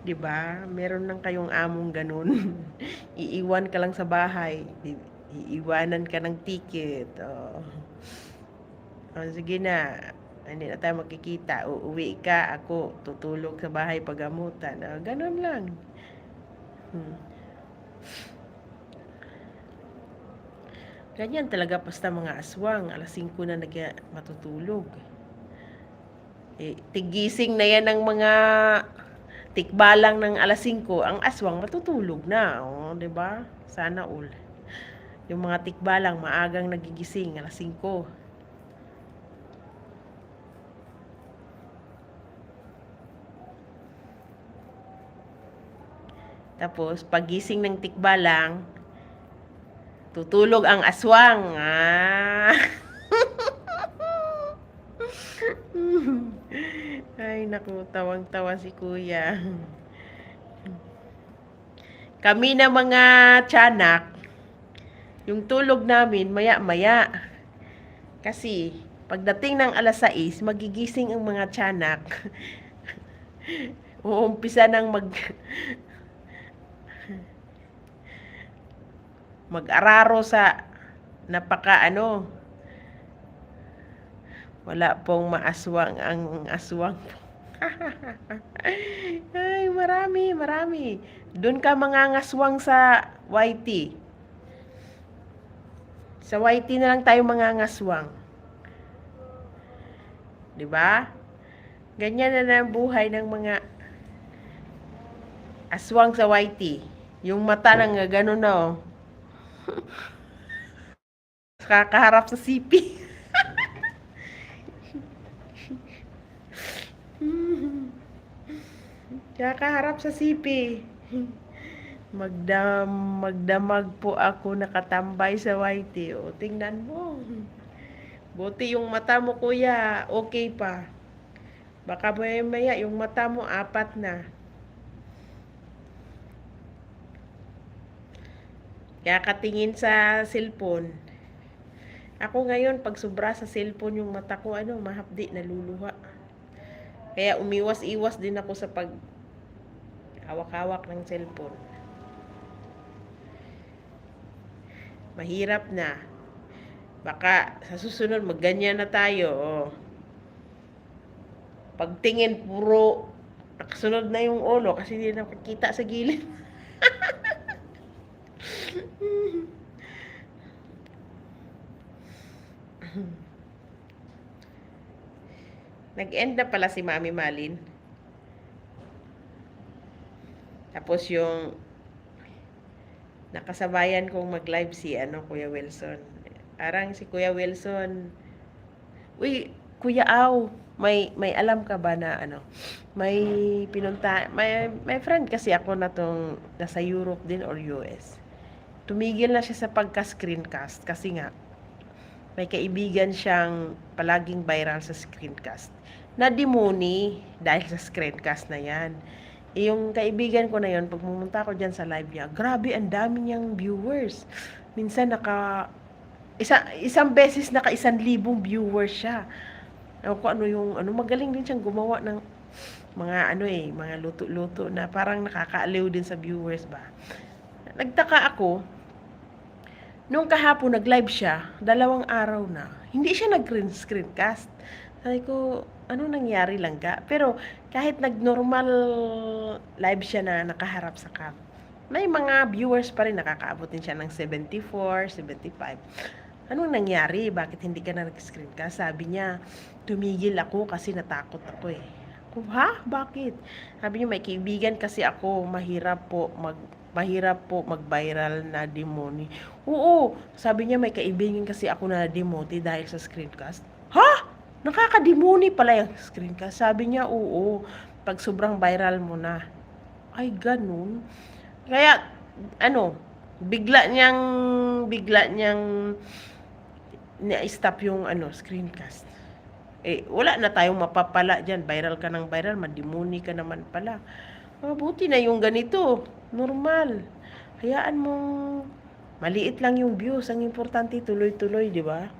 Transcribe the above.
'Di ba? Meron lang kayong among gano'n. Iiwan ka lang sa bahay, iiwanan ka ng ticket, oh. Oh, sige na, hindi na tayo magkikita, uuwi ka, ako tutulog sa bahay pagamutan, gano'n lang. Hmm. Ganyan talaga basta mga aswang, 5:00 na matutulog. Tigising na yan ng mga tikbalang ng 5:00, ang aswang matutulog na. Oh, 'di ba? Sana all. Yung mga tikbalang maagang nagigising 5:00. Tapos pagising ng tikbalang, tutulog ang aswang. Ah. Ay, naku, tawang-tawa si kuya. Kami na mga tiyanak, yung tulog namin maya-maya. Kasi, pagdating ng 6:00, magigising ang mga tiyanak. Uumpisa ng mag-araro sa wala pong maaswang ang aswang. Ay, marami. Doon ka mangangaswang sa YT. Sa YT na lang tayo mangangaswang. 'Di ba? Ganyan na ang buhay ng mga aswang sa YT. Yung mata nang gano'n na, oh. Kakaharap sa CP. Kakaharap sa CP. Magdamag po ako nakatambay sa YT. O, tingnan mo. Buti yung mata mo, kuya, okay pa. Baka maya yung mata mo 4 na. Kaya katingin sa cellphone. Ako ngayon, pag sobra sa cellphone yung mata ko, mahapdi, naluluha. Kaya umiwas-iwas din ako sa pag hawak-hawak ng cellphone. Mahirap na. Baka sa susunod magganyan na tayo. Oh. Pagtingin puro nakasunod na yung ulo kasi hindi nakikita sa gilid. Nag-end na pala si Mami Malin. Tapos yung nakasabayan kong mag-live si Kuya Wilson. Arang si Kuya Wilson, uy, Kuya Aw, may alam ka ba na may pinunta, may friend kasi ako na tong nasa Europe din or US. Tumigil na siya sa pagka-screencast kasi nga may kaibigan siyang palaging viral sa screencast. Na-demoni dahil sa screencast na yan. Yung kaibigan ko na yon, pag pumunta ako dyan sa live niya, grabe, ang dami niyang viewers. Minsan isang beses naka 1,000 viewers siya. Kung magaling din siyang gumawa ng mga mga luto-luto na parang nakakaaliw din sa viewers ba. Nagtaka ako, nung kahapon nag-live siya, 2 araw na, hindi siya nag-screencast. Sabi ko, ano nangyari lang ka? Pero kahit nag-normal live siya na nakaharap sa cam, may mga viewers pa rin, nakakaabot din siya ng 74, 75. Anong nangyari? Bakit hindi ka na nag-screencast? Sabi niya, tumigil ako kasi natakot ako eh. Ha? Bakit? Sabi niya, may kaibigan kasi ako, mahirap po mag-viral na demoni. Oo, sabi niya may kaibigan kasi ako na demote dahil sa screencast. Ha? Nakaka-demoni pala yung screencast. Sabi niya, oo, pag sobrang viral mo na. Ay, ganun. Kaya, bigla niyang na-stop yung screencast. Wala na tayong mapapala dyan. Viral ka ng viral, mademoni ka naman pala. Mabuti na yung ganito. Normal. Hayaan mong maliit lang yung views. Ang importante, tuloy-tuloy, di ba?